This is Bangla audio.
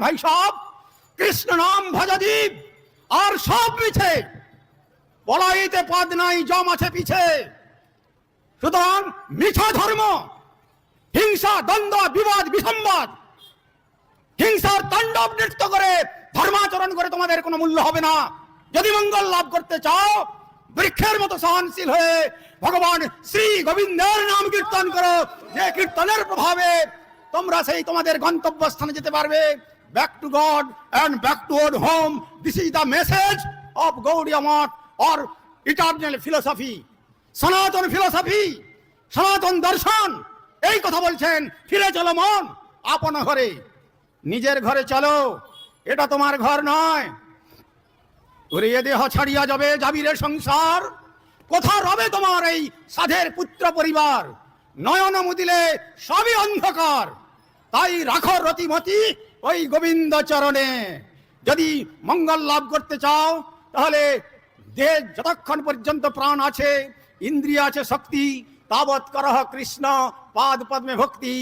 ভাই সব, কৃষ্ণ নাম ভজদীপ, আর সব মিছে, বলাইতে পদ নাই জম আছে পিছে। সুতরাং মিছা ধর্ম, হিংসা, দ্বন্দ্ব, বিবাদ, বিসম্বাদ, হিংসার তাণ্ডব নৃত্য করে ধর্মাচরণ করে তোমাদের কোনো মূল্য হবে না। যদি মঙ্গল লাভ করতে চাও, বৃক্ষের মতো সহনশীল হয়ে ভগবান শ্রী গোবিন্দের নাম কীর্তন করো, যে কীর্তনের প্রভাবে তোমরা সেই তোমাদের গন্তব্যস্থানে যেতে পারবে। Back to god and back to or home, this is the message of Gaudiya Math or eternal philosophy, সনাতন ফিলোসফি, সনাতন দর্শন। এই কথা বলছেন, ফিরে চলো মন আপন ঘরে, নিজের ঘরে চলো, এটা তোমার ঘর নয়। ওরে এ দেহ ছাড়িয়া যাবে যাবিরে সংসার, কোথা রবে তোমার এই সাধের পুত্র পরিবার? নয়ন মুদিলে সবই অন্ধকার, তাই রাখো রতিমতি ওই গোবিন্দ চরণে। যদি মঙ্গল লাভ করতে চাও, তাহলে দেহ যতক্ষণ পর্যন্ত প্রাণ আছে, ইন্দ্রিয় আছে, শক্তি, তাবৎ করহ কৃষ্ণ পাদ পদ্মে ভক্তি।